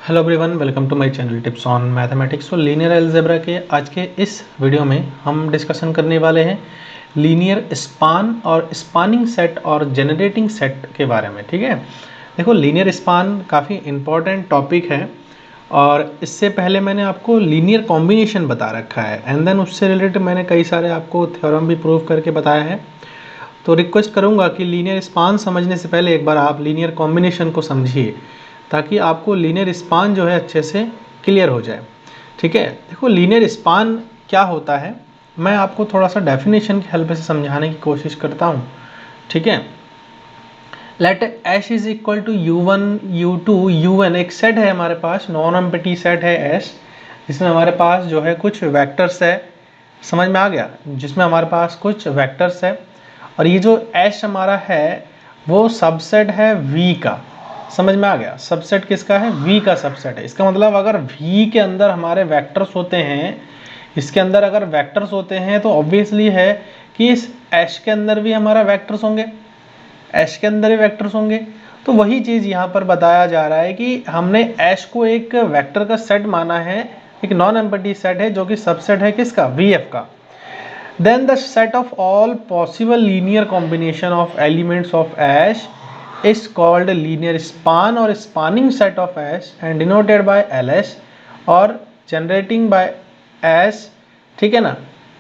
Hello everyone, welcome to my channel tips on mathematics. तो linear algebra के आज के इस वीडियो में हम डिस्कशन करने वाले हैं लीनियर स्पान और स्पानिंग सेट और जनरेटिंग सेट के बारे में। ठीक है, देखो लीनियर स्पान काफ़ी इम्पॉर्टेंट टॉपिक है और इससे पहले मैंने आपको लीनियर कॉम्बिनेशन बता रखा है एंड देन उससे रिलेटेड मैंने कई सारे आपको थ्योरम भी प्रूव करके बताया है। तो रिक्वेस्ट करूँगा कि लीनियर स्पान समझने से पहले एक बार आप लीनियर कॉम्बिनेशन को समझिए ताकि आपको लीनियर स्पान जो है अच्छे से क्लियर हो जाए। ठीक है, देखो लीनियर स्पान क्या होता है, मैं आपको थोड़ा सा डेफिनेशन की हेल्प से समझाने की कोशिश करता हूँ। ठीक है, let S is equal to u1 u2 un, एक सेट है हमारे पास, नॉन एम्प्टी सेट है एस, जिसमें हमारे पास जो है कुछ वेक्टर्स है। समझ में आ गया, जिसमें हमारे पास कुछ वेक्टर्स है और ये जो एस हमारा है वो सबसेट है v का। समझ में आ गया, सबसेट किसका है? v का सबसेट है। इसका मतलब अगर v के अंदर हमारे वेक्टर्स होते हैं, इसके अंदर अगर वेक्टर्स होते हैं तो ऑब्वियसली है कि इस एस के अंदर भी हमारा वेक्टर्स होंगे, एस के अंदर ही वेक्टर्स होंगे। तो वही चीज यहाँ पर बताया जा रहा है कि हमने एस को एक वेक्टर का सेट माना है, एक नॉन एम्प्टी सेट है जो कि सबसेट है किसका? वीएफ का। Then the set of all possible linear combination of elements of S is called linear span or spanning set of S and denoted by LS और generating by S। ठीक है ना,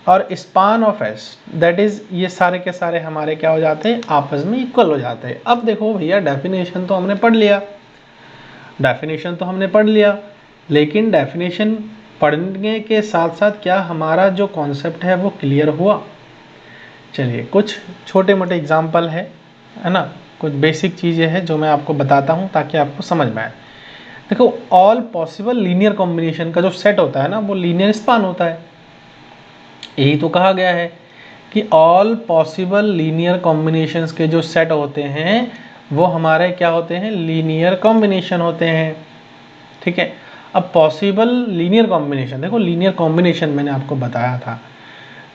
और span of S that is, ये सारे के सारे हमारे क्या हो जाते हैं? आपस में इक्वल हो जाते हैं। अब देखो भैया, डेफिनेशन तो हमने पढ़ लिया, डेफिनेशन तो हमने पढ़ लिया, लेकिन डेफिनेशन पढ़ने के साथ साथ क्या हमारा जो कॉन्सेप्ट है वो क्लियर हुआ? चलिए कुछ छोटे मोटे एग्जाम्पल है ना, कुछ बेसिक चीज़ें हैं जो मैं आपको बताता हूँ ताकि आपको समझ में आए। देखो, ऑल पॉसिबल लीनियर कॉम्बिनेशन का जो सेट होता है ना वो लीनियर स्पान होता है। यही तो कहा गया है कि ऑल पॉसिबल लीनियर कॉम्बिनेशंस के जो सेट होते हैं वो हमारे क्या होते हैं? लीनियर कॉम्बिनेशन होते हैं। ठीक है, अब पॉसिबल लीनियर कॉम्बिनेशन, देखो लीनियर कॉम्बिनेशन मैंने आपको बताया था।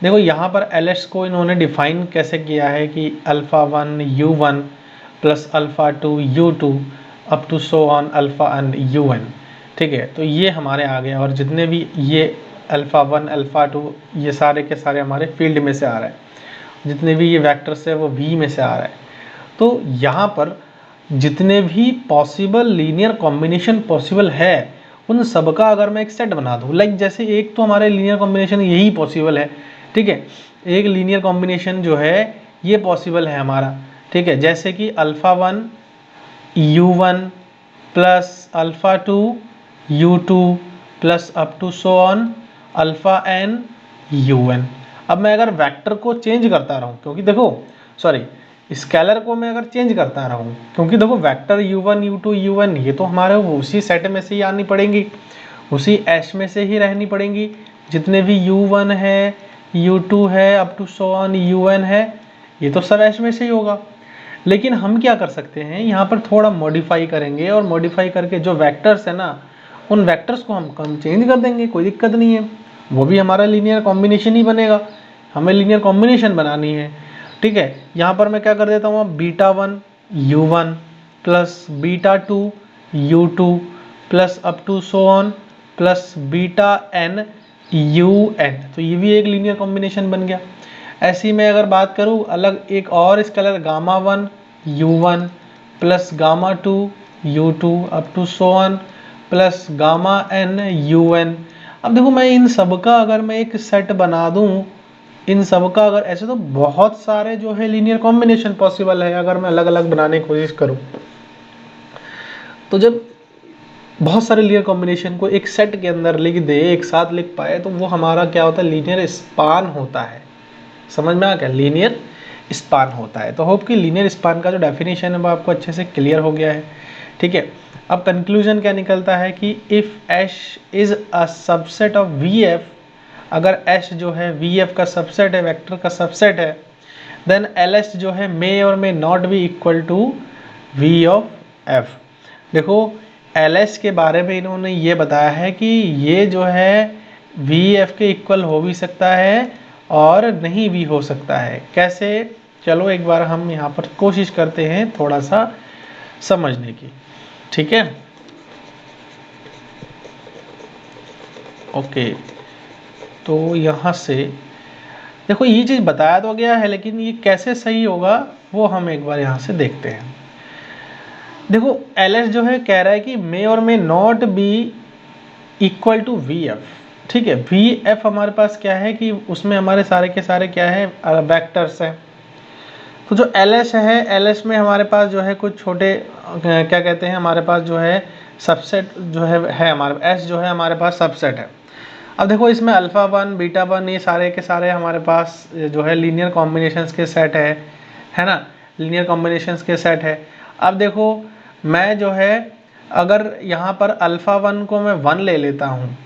देखो यहाँ पर एलएस को इन्होंने डिफाइन कैसे किया है कि alpha 1 u1 plus alpha 2 u2 up to so on alpha n un। ठीक है, तो ये हमारे आ गए और जितने भी ये अल्फ़ा 1 अल्फ़ा 2 ये सारे के सारे हमारे फील्ड में से आ रहे हैं, जितने भी ये वेक्टर्स है वो v में से आ रहा है। तो यहाँ पर जितने भी पॉसिबल लीनियर कॉम्बिनेशन पॉसिबल है उन सबका अगर मैं एक सेट बना दूँ, लाइक जैसे एक तो हमारे लीनियर कॉम्बिनेशन यही पॉसिबल है। ठीक है, एक लीनियर कॉम्बिनेशन जो है ये पॉसिबल है हमारा। ठीक है, जैसे कि alpha 1 u1 plus alpha 2 u2 plus up to so on alpha n un। अब मैं अगर वेक्टर को चेंज करता रहूँ, क्योंकि देखो सॉरी स्केलर को मैं अगर चेंज करता रहूँ, क्योंकि देखो वेक्टर u1 u2 un ये तो हमारे उसी सेट में से ही आनी पड़ेंगी, उसी एस में से ही रहनी पड़ेंगी। जितने भी u1 है u2 है up to so on un है, ये तो सब एस में से ही होगा। लेकिन हम क्या कर सकते हैं, यहाँ पर थोड़ा मॉडिफाई करेंगे और मॉडिफाई करके जो वेक्टर्स है ना उन वेक्टर्स को हम कम चेंज कर देंगे, कोई दिक्कत नहीं है, वो भी हमारा लीनियर कॉम्बिनेशन ही बनेगा। हमें लीनियर कॉम्बिनेशन बनानी है। ठीक है, यहाँ पर मैं क्या कर देता हूँ, अब beta 1 u1 plus beta 2 u2 plus up to so on plus beta n un, तो ये भी एक लीनियर कॉम्बिनेशन बन गया। ऐसी मैं अगर बात करूँ अलग एक और scalar gamma 1 u1 plus gamma 2 u2 up to so on plus gamma n un। अब देखो मैं इन सब का अगर मैं एक सेट बना दूं, इन सब का अगर ऐसे तो बहुत सारे जो है लीनियर कॉम्बिनेशन पॉसिबल है अगर मैं अलग अलग बनाने की कोशिश करूं। तो जब बहुत सारे लीनियर कॉम्बिनेशन को एक सेट के अंदर लिख दे, एक साथ लिख पाए, तो वो हमारा क्या होता है? लीनियर स्पान होता है। समझ में आ गया, लीनियर स्पान होता है। तो होप कि लीनियर स्पान का जो डेफिनेशन है वो आपको अच्छे से क्लियर हो गया है। ठीक है, अब कंक्लूजन क्या निकलता है कि if S is a subset of V F, अगर एस जो है वी एफ का सबसेट है, वेक्टर का सबसेट है, देन एल एस जो है may or may not be equal to V of F. देखो एल एस के बारे में इन्होंने ये बताया है कि ये जो है वी एफ के इक्वल हो भी सकता है और नहीं भी हो सकता है। कैसे? चलो एक बार हम यहाँ पर कोशिश करते हैं थोड़ा सा समझने की। ठीक है, ओके, तो यहाँ से देखो ये चीज़ बताया तो गया है, लेकिन ये कैसे सही होगा वो हम एक बार यहाँ से देखते हैं। देखो एल एस जो है कह रहा है कि may or may not be equal to V F. ठीक है, वी एफ हमारे पास क्या है कि उसमें हमारे सारे के सारे क्या है, वेक्टर्स हैं। तो जो एल एस है, एल एस में हमारे पास जो है कुछ छोटे क्या कहते हैं, हमारे पास जो है सबसेट जो है हमारे एस जो है हमारे पास सबसेट है। अब देखो इसमें अल्फ़ा वन बीटा वन ये सारे के सारे हमारे पास जो है लीनियर कॉम्बिनेशंस के सेट है ना, लीनियर कॉम्बिनेशंस के सेट है। अब देखो मैं जो है अगर यहाँ पर अल्फ़ा वन को मैं वन ले लेता हूँ,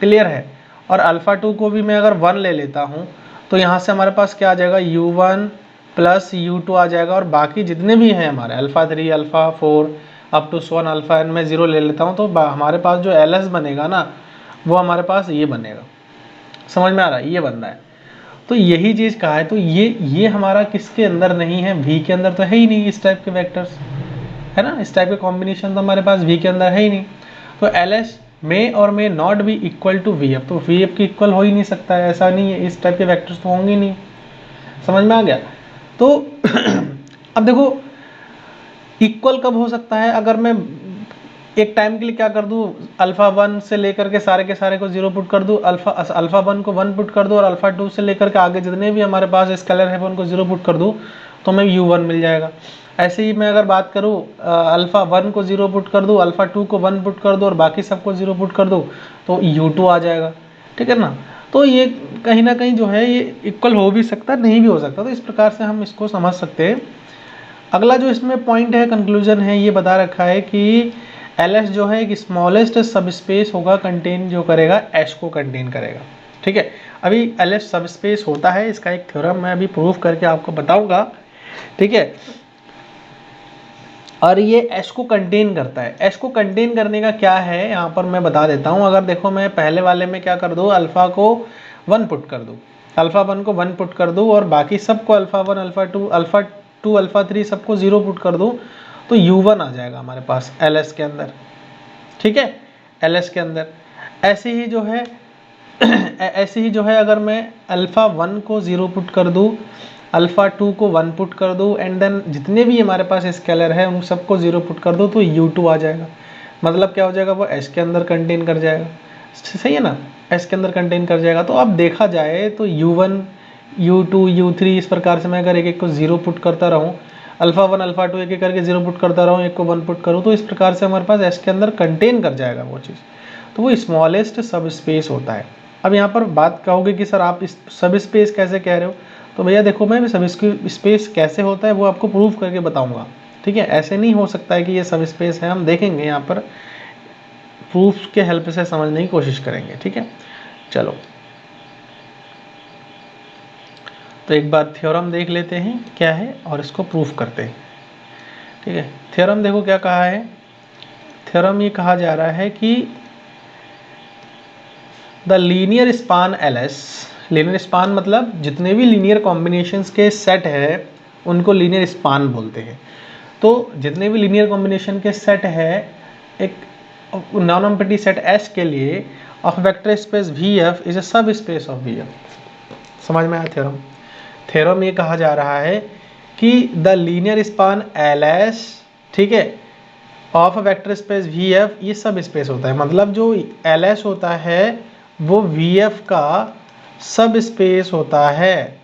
क्लियर है, और अल्फ़ा टू को भी मैं अगर वन ले लेता हूँ, तो यहाँ से हमारे पास क्या आ जाएगा, U one plus U two आ जाएगा, और बाकी जितने भी हैं हमारे alpha three alpha four up to सोन अल्फ़ा एन में ज़ीरो ले लेता हूँ, तो हमारे पास जो एल एस बनेगा ना वो हमारे पास ये बनेगा। समझ में आ रहा है, ये बनना है। तो यही चीज़ कहा है। तो ये हमारा किसके अंदर नहीं है, वी के अंदर तो है ही नहीं इस टाइप के वेक्टर्स, है ना, इस टाइप के कॉम्बिनेशन तो हमारे पास वी के अंदर है ही नहीं। तो L S may or may not be equal to V F, तो वी एफ की इक्वल हो ही नहीं सकता है, ऐसा नहीं है, इस टाइप के वेक्टर्स तो होंगे नहीं। समझ में आ गया। तो अब देखो इक्वल कब हो सकता है, अगर मैं एक टाइम के लिए क्या कर दूं, अल्फा वन से लेकर के सारे को जीरो पुट कर दूं, अल्फा वन को वन पुट कर दूं, और अल्फा टू से लेकर के आगे जितने भी हमारे पास स्केलर है उनको जीरो पुट कर दूं, तो हमें यू वन मिल जाएगा। ऐसे ही मैं अगर बात करूं अल्फा वन को जीरो पुट कर दूं, अल्फा टू को वन पुट कर दूं और बाकी सबको जीरो पुट कर दूं, तो यू टू आ जाएगा। ठीक है ना। तो ये कहीं ना कहीं जो है ये इक्वल हो भी सकता है, नहीं भी हो सकता। तो इस प्रकार से हम इसको समझ सकते हैं। अगला जो इसमें पॉइंट है, कंक्लूजन है, ये बता रखा है कि एल एस जो है एक स्मॉलेस्ट सब स्पेस होगा, कंटेन जो करेगा एच को कंटेन करेगा। ठीक है, अभी एल एस सब स्पेस होता है, इसका एक थ्योरम मैं अभी प्रूफ करके आपको बताऊंगा। ठीक है, और ये एच को कंटेन करता है। एच को कंटेन करने का क्या है यहाँ पर मैं बता देता हूँ। अगर देखो मैं पहले वाले में क्या कर दूँ, अल्फा को वन पुट कर दूँ, अल्फा वन को वन पुट कर दूँ, और बाकी सबको alpha one alpha two alpha three सबको जीरो पुट कर दूँ, तो यू वन आ जाएगा हमारे पास एल एस के अंदर। ठीक है, एल एस के अंदर ऐसे ही जो है ऐसे ही जो है अगर मैं अल्फ़ा वन को ज़ीरो पुट कर दूँ, अल्फ़ा टू को वन पुट कर दूँ, एंड देन जितने भी हमारे पास स्केलर है उन सबको ज़ीरो पुट कर दूँ, तो यू टू आ जाएगा। मतलब क्या हो जाएगा, वो एस के अंदर कंटेन कर जाएगा। सही है ना, एस के अंदर कंटेन कर जाएगा। तो अब देखा जाए तो u one u two u three इस प्रकार से मैं अगर एक एक को ज़ीरो पुट करता रहूँ, अल्फ़ा वन अल्फ़ा टू एक एक करके ज़ीरो पुट करता रहूँ, एक को वन पुट करूँ, तो इस प्रकार से हमारे पास एस के अंदर कंटेन कर जाएगा वो चीज़। तो वो स्मॉलेस्ट सब स्पेस होता है। अब यहाँ पर बात कहोगे कि सर आप इस सब स्पेस कैसे कह रहे हो, तो भैया देखो मैं सब स्पेस कैसे होता है वो आपको प्रूफ करके बताऊंगा। ठीक है, ऐसे नहीं हो सकता है कि ये सब स्पेस है, हम देखेंगे यहाँ पर प्रूफ के हेल्प से समझने की कोशिश करेंगे। ठीक है, चलो तो एक बार थ्योरम देख लेते हैं क्या है और इसको प्रूफ करते हैं। ठीक है, थ्योरम देखो क्या कहा है। थ्योरम ये कहा जा रहा है कि the linear span L S, linear span मतलब जितने भी लीनियर कॉम्बिनेशंस के सेट है उनको लीनियर स्पान बोलते हैं। तो जितने भी लीनियर कॉम्बिनेशन के सेट है एक नॉन एम्प्टी सेट एस के लिए of vector space V F is a सब स्पेस ऑफ वी एफ। समझ में आया थ्योरम। थ्योरम ये कहा जा रहा है कि the linear span L S, ठीक है, of vector space V F ये सब स्पेस होता है। मतलब जो एल एस होता है वो वी एफ का सब स्पेस होता है,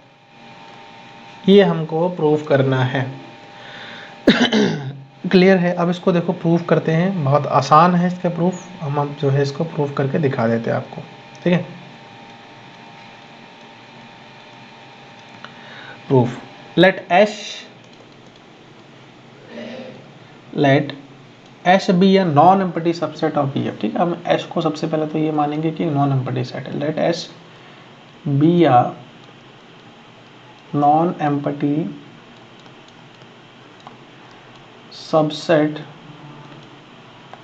ये हमको प्रूफ करना है। क्लियर है। अब इसको देखो प्रूफ करते हैं, बहुत आसान है इसका प्रूफ। हम जो है इसको प्रूफ करके दिखा देते हैं आपको। ठीक है, proof, let H be a non empty subset of V F. ठीक है, हम एच को सबसे पहले तो ये मानेंगे कि नॉन एम्प्टी सेट है। Let H be a non empty subset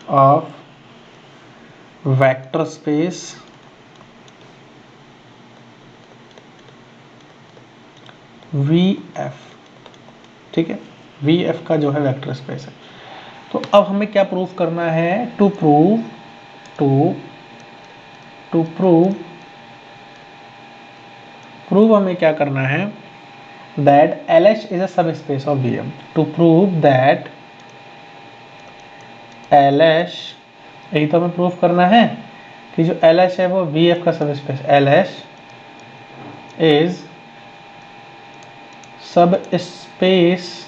of vector space V F. ठीक है, वी एफ का जो है वेक्टर स्पेस है। तो अब हमें क्या प्रूफ करना है, टू टू प्रूव हमें क्या करना है, that LH is a subspace of VM। To prove that LH, यही तो हमें प्रूव करना है कि जो LH है वो VF का सब space, LH is subspace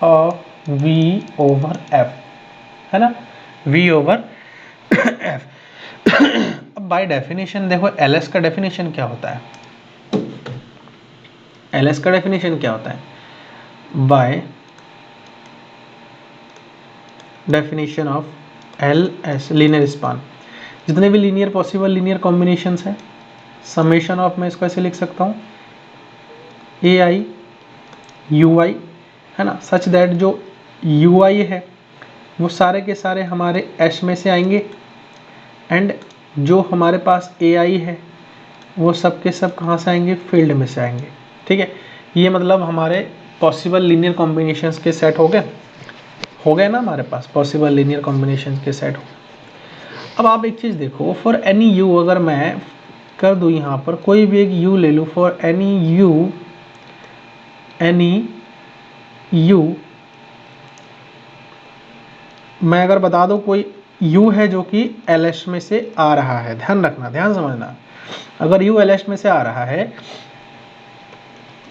of V over F, है ना, V ओवर F। अब बाय डेफिनेशन देखो LS का डेफिनेशन क्या होता है, LS का डेफिनेशन क्या होता है, by definition of LS linear span, जितने भी लीनियर पॉसिबल लीनियर कॉम्बिनेशंस हैं, समेशन ऑफ, मैं इसको ऐसे लिख सकता हूँ AI UI, है ना, सच दैट जो UI है वो सारे के सारे हमारे H में से आएंगे, एंड जो हमारे पास AI है वो सब के सब कहाँ से आएंगे, फील्ड में से आएंगे। ठीक है, ये मतलब हमारे पॉसिबल लीनियर कॉम्बिनेशंस के सेट हो गए ना, हमारे पास पॉसिबल लीनियर कॉम्बिनेशंस के सेट हो गए। अब आप एक चीज़ देखो, फॉर एनी U अगर मैं कर दूँ यहाँ पर कोई भी एक U ले लूँ, फॉर एनी U मैं अगर बता दूँ कोई U है जो कि LH में से आ रहा है, ध्यान रखना, ध्यान समझना, अगर U LH में से आ रहा है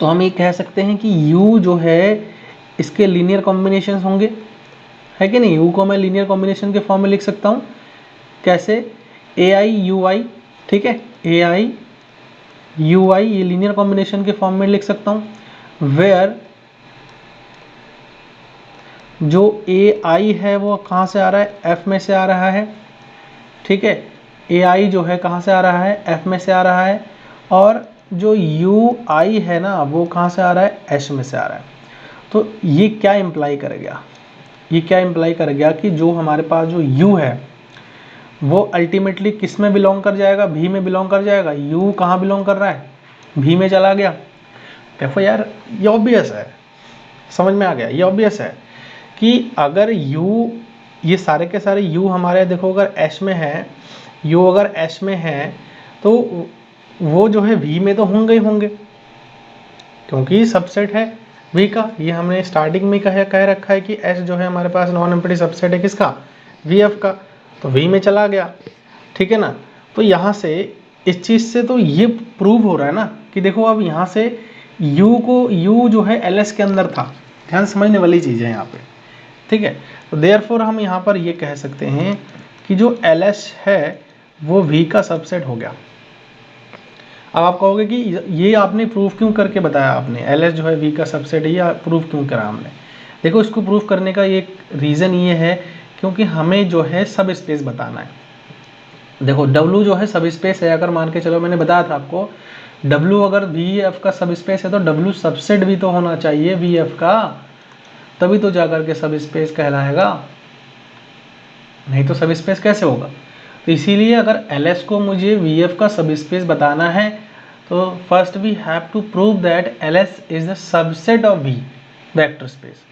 तो हम ये कह सकते हैं कि U जो है इसके लीनियर कॉम्बिनेशन होंगे, है कि नहीं। U को मैं लीनियर कॉम्बिनेशन के फॉर्म में लिख सकता हूँ, कैसे, AI UI, ठीक है, AI UI ये लीनियर कॉम्बिनेशन के फॉर्म में लिख सकता हूँ, वेयर जो AI है वो कहाँ से आ रहा है, F में से आ रहा है, ठीक है, AI जो है कहाँ से आ रहा है, F में से आ रहा है, और जो UI है ना वो कहाँ से आ रहा है, H में से आ रहा है। तो ये क्या इम्प्लाई कर गया, ये क्या इम्प्लाई कर गया कि जो हमारे पास जो U है वो अल्टीमेटली किस में बिलोंग कर जाएगा, V में बिलोंग कर जाएगा। U कहाँ बिलोंग कर रहा है, V में चला गया। देखो यार ये ऑब्वियस है, समझ में आ गया, ये ऑब्वियस है कि अगर U, ये सारे के सारे U हमारे देखो अगर H में है, U अगर H में है तो वो जो है V में तो होंगे ही होंगे, क्योंकि सबसेट है V का। ये हमने स्टार्टिंग में कह रखा है कि H जो है हमारे पास नॉन एम्प्टी सबसेट है किसका, VF का, तो V में चला गया, ठीक है ना। तो यहाँ से इस चीज़ से तो ये प्रूव हो रहा है ना कि देखो अब यहाँ से U जो है LS के अंदर था, ध्यान समझने वाली चीज़ है यहाँ पे, ठीक है। तो देयरफॉर हम यहाँ पर ये कह सकते हैं कि जो LH है वो V का सबसेट हो गया। अब आप कहोगे कि ये आपने प्रूफ क्यों करके बताया, आपने LH जो है V का सबसेट है, ये प्रूफ क्यों करा हमने। देखो इसको प्रूफ करने का एक रीज़न ये है क्योंकि हमें जो है सब स्पेस बताना है। देखो W जो है सब स्पेस है, अगर मान के चलो मैंने बताया था आपको W अगर VF का सब स्पेस है तो W सबसेट भी तो होना चाहिए VF का, तभी तो जाकर के सब स्पेस कहलाएगा, नहीं तो सब स्पेस कैसे होगा। तो इसीलिए अगर LS को मुझे VF का सब स्पेस बताना है तो first we have to prove that LS is the subset of V vector space.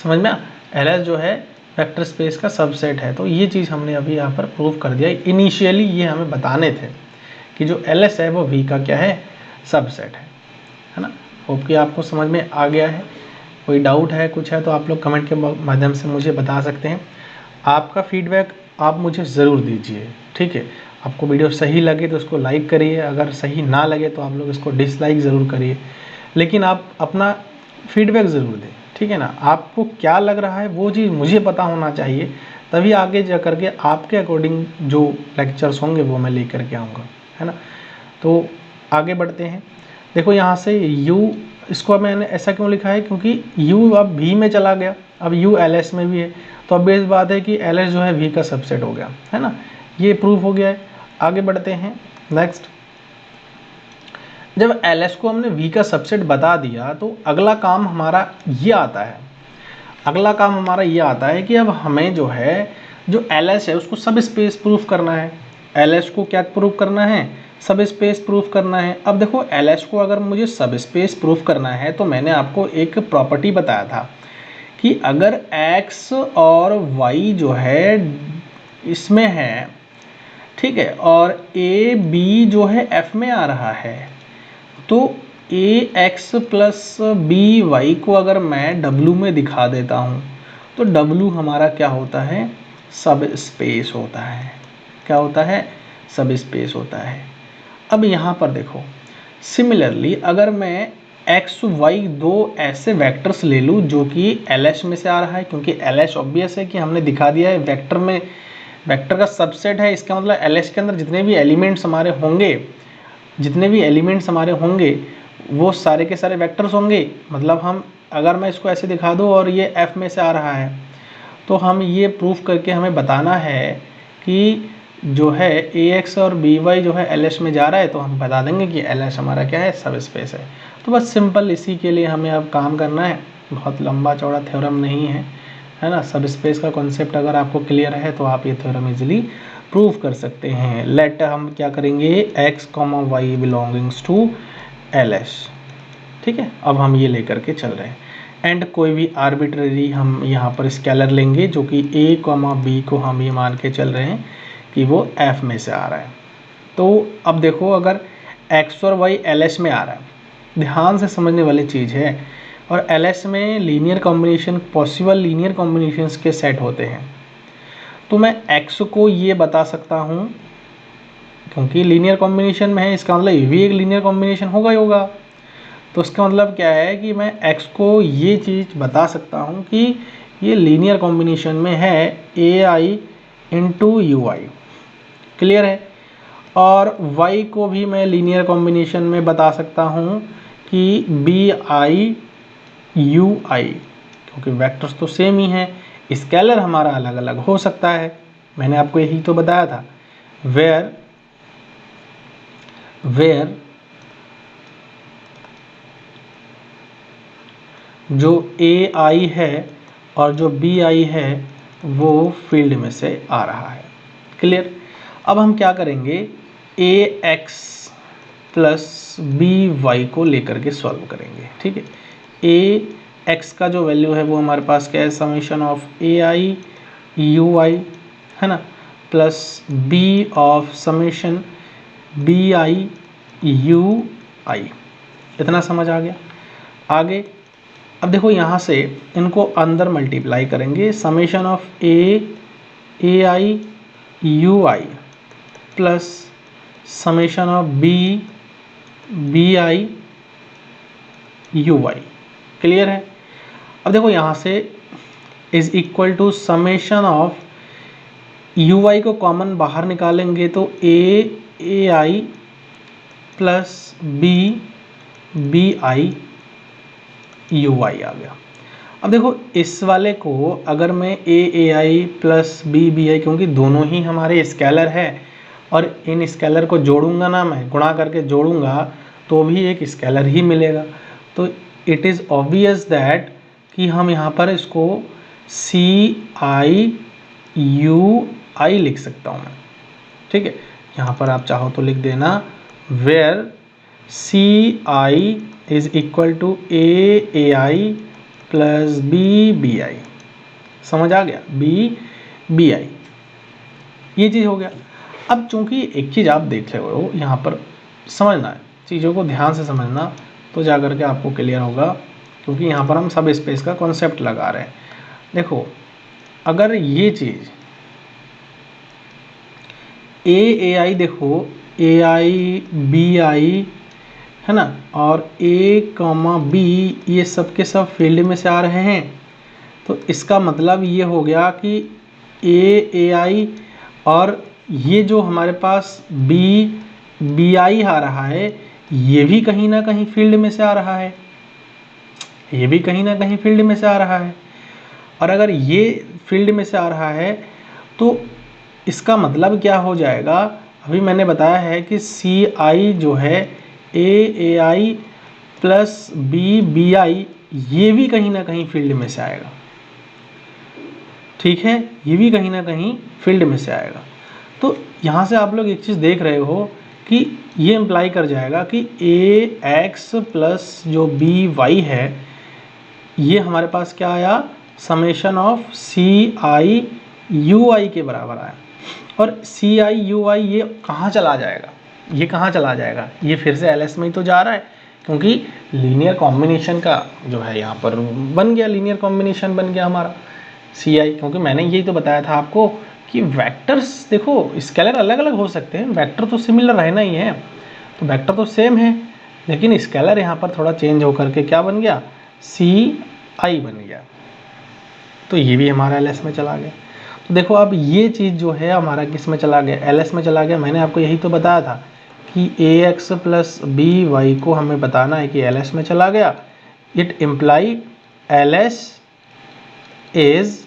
समझ में, LS जो है वेक्टर स्पेस का सबसेट है। तो ये चीज़ हमने अभी यहाँ पर प्रूव कर दिया। इनिशियली ये हमें बताने थे कि जो LS है वो V का क्या है, सबसेट है ना। होप कि आपको समझ में आ गया है। कोई डाउट है कुछ है तो आप लोग कमेंट के माध्यम से मुझे बता सकते हैं। आपका फीडबैक आप मुझे ज़रूर दीजिए, ठीक है। आपको वीडियो सही लगे तो उसको लाइक करिए, अगर सही ना लगे तो आप लोग इसको डिसलाइक ज़रूर करिए, लेकिन आप अपना फीडबैक ज़रूर दें, ठीक है ना। आपको क्या लग रहा है वो चीज़ मुझे पता होना चाहिए, तभी आगे जा कर के आपके अकॉर्डिंग जो लेक्चर्स होंगे वो मैं लेकर के आऊँगा, है ना। तो आगे बढ़ते हैं। देखो यहाँ से U, इसको मैंने ऐसा क्यों लिखा है क्योंकि U अब V में चला गया, अब U LS में भी है, तो अब इस बात है कि LS जो है V का सबसेट हो गया, है ना। ये प्रूफ हो गया है। आगे बढ़ते हैं नेक्स्ट। जब LS को हमने V का सबसेट बता दिया तो अगला काम हमारा ये आता है, अगला काम हमारा ये आता है कि अब हमें जो है जो LS है उसको सब स्पेस प्रूफ करना है। LS को क्या प्रूफ करना है, सब स्पेस प्रूफ करना है। अब देखो LH को अगर मुझे सब स्पेस प्रूफ करना है तो मैंने आपको एक प्रॉपर्टी बताया था कि अगर X और Y जो है इसमें है, ठीक है, और ए बी जो है एफ में आ रहा है, तो ए एक्स प्लस बी वाई को अगर मैं डब्लू में दिखा देता हूँ तो डब्लू हमारा क्या होता है, सब स्पेस होता है। क्या होता है, सब स्पेस होता है। अब यहाँ पर देखो, सिमिलरली अगर मैं एक्स वाई दो ऐसे वेक्टर्स ले लूँ जो कि एल एच में से आ रहा है, क्योंकि एल एच ऑब्वियस है कि हमने दिखा दिया है वेक्टर में, वेक्टर का सबसेट है, इसका मतलब एल एच के अंदर जितने भी एलिमेंट्स हमारे होंगे वो सारे के सारे वेक्टर्स होंगे। मतलब हम अगर मैं इसको ऐसे दिखा दूँ और ये एफ में से आ रहा है, तो हम ये प्रूफ करके हमें बताना है कि जो है ए एक्स और बी वाई जो है एल एच में जा रहा है, तो हम बता देंगे कि एल एच हमारा क्या है, सब स्पेस है। तो बस सिंपल इसी के लिए हमें अब काम करना है, बहुत लंबा चौड़ा थ्योरम नहीं है ना। सब स्पेस का कॉन्सेप्ट अगर आपको क्लियर है तो आप ये थ्योरम इजीली प्रूव कर सकते हैं। लेट हम क्या करेंगे, x comma y belongings to L H, ठीक है। अब हम ये लेकर के चल रहे हैं एंड कोई भी आर्बिट्रेरी हम यहाँ पर स्केलर लेंगे जो कि a कॉमा बी को हम ये मान के चल रहे हैं कि वो f में से आ रहा है। तो अब देखो, अगर x और y LH में आ रहा है, ध्यान से समझने वाली चीज़ है, और LH में linear combination, possible linear combinations के सेट होते हैं। तो मैं x को ये बता सकता हूँ, क्योंकि लीनियर कॉम्बिनेशन में है, इसका मतलब ये भी एक लीनियर कॉम्बिनेशन होगा ही होगा। तो इसका मतलब क्या है कि मैं x को ये चीज़ बता सकता हूँ कि ये लीनियर कॉम्बिनेशन में है ए आई इंटू यू आई, क्लियर है। और y को भी मैं लीनियर कॉम्बिनेशन में बता सकता हूँ कि बी आई यू आई, क्योंकि वेक्टर्स तो सेम ही हैं, स्केलर हमारा अलग अलग हो सकता है। मैंने आपको यही तो बताया था, वेयर जो ए आई है और जो बी आई है वो फील्ड में से आ रहा है, क्लियर। अब हम क्या करेंगे, ए एक्स प्लस बी वाई को लेकर के सॉल्व करेंगे, ठीक है। ए एक्स का जो वैल्यू है वो हमारे पास क्या है, summation of A I U I, है ना, plus B of summation B I U I. इतना समझ आ गया। आगे अब देखो, यहाँ से इनको अंदर मल्टीप्लाई करेंगे, summation of A I U I plus summation of B I U I, clear है। अब देखो, यहाँ से is equal to summation of U I को कॉमन बाहर निकालेंगे तो A I plus B I U I आ गया। अब देखो, इस वाले को अगर मैं ए आई प्लस बी आई, क्योंकि दोनों ही हमारे स्केलर है और इन स्केलर को जोड़ूंगा ना, मैं गुणा करके जोड़ूंगा तो भी एक स्केलर ही मिलेगा। तो इट इज़ ऑब्वियस दैट कि हम यहाँ पर इसको सी आई यू आई लिख सकता हूँ मैं, ठीक है। यहाँ पर आप चाहो तो लिख देना, where c i is equal to a I plus B i. समझ आ गया, बी आई, ये चीज़ हो गया। अब चूंकि एक चीज़ आप देख रहे हो, यहाँ पर समझना है, चीज़ों को ध्यान से समझना, तो जा कर के आपको क्लियर होगा, क्योंकि यहाँ पर हम सब स्पेस का कॉन्सेप्ट लगा रहे हैं। देखो, अगर ये चीज़ ए आई, देखो ए आई बी आई, है ना, और ए कॉमा बी, ये सब के सब फील्ड में से आ रहे हैं, तो इसका मतलब ये हो गया कि ए आई और ये जो हमारे पास बी आई आ रहा है, ये भी कहीं ना कहीं फील्ड में से आ रहा है, ये भी कहीं ना कहीं फील्ड में से आ रहा है। और अगर ये फील्ड में से आ रहा है तो इसका मतलब क्या हो जाएगा, अभी मैंने बताया है कि सी आई जो है ए आई प्लस बी आई, ये भी कहीं ना कहीं फील्ड में से आएगा, ठीक है, ये भी कहीं ना कहीं फील्ड में से आएगा। तो यहाँ से आप लोग एक चीज़ देख रहे हो कि ये इम्प्लाई कर जाएगा कि ए एक्स प्लस जो बी वाई है, ये हमारे पास क्या आया, summation of C I U I के बराबर आया। और सी आई यू आई ये कहाँ चला जाएगा, ये कहाँ चला जाएगा, ये फिर से एल एस में ही तो जा रहा है, क्योंकि लीनियर कॉम्बिनेशन का जो है यहाँ पर बन गया, लीनियर कॉम्बिनेशन बन गया हमारा सी आई। क्योंकि मैंने यही तो बताया था आपको कि वेक्टर्स देखो स्केलर अलग अलग हो सकते हैं, वेक्टर तो सिमिलर रहना ही है, तो वेक्टर तो सेम है, लेकिन स्केलर यहाँ पर थोड़ा चेंज होकर के क्या बन गया, सी आई बन गया, तो ये भी हमारा एल एस में चला गया। तो देखो अब ये चीज़ जो है हमारा किस में चला गया, एल एस में चला गया। मैंने आपको यही तो बताया था कि A X plus B Y को हमें बताना है कि एल एस में चला गया। It imply L S is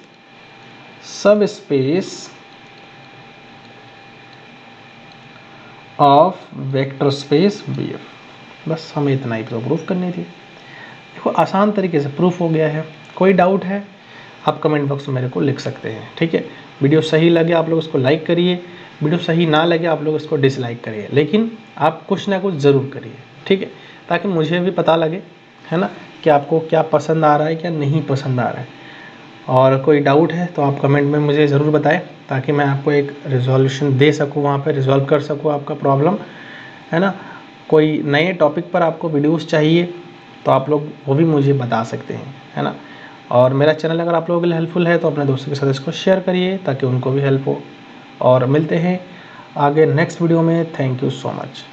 subspace of vector space B F. बस हमें इतना ही तो प्रूफ करनी थी। देखो आसान तरीके से प्रूफ हो गया है। कोई डाउट है आप कमेंट बॉक्स में मेरे को लिख सकते हैं, ठीक है। वीडियो सही लगे आप लोग इसको लाइक करिए, वीडियो सही ना लगे आप लोग इसको डिसलाइक करिए, लेकिन आप कुछ ना कुछ ज़रूर करिए, ठीक है, ताकि मुझे भी पता लगे, है ना, कि आपको क्या पसंद आ रहा है क्या नहीं पसंद आ रहा है। और कोई डाउट है तो आप कमेंट में मुझे ज़रूर बताएं, ताकि मैं आपको एक रिजोल्यूशन दे सकूँ, वहाँ पर रिजॉल्व कर सकूँ आपका प्रॉब्लम, है ना। कोई नए टॉपिक पर आपको वीडियोस चाहिए तो आप लोग वो भी मुझे बता सकते हैं, है ना। और मेरा चैनल अगर आप लोगों के लिए हेल्पफुल है तो अपने दोस्तों के साथ इसको शेयर करिए ताकि उनको भी हेल्प हो। और मिलते हैं आगे नेक्स्ट वीडियो में। Thank you so much.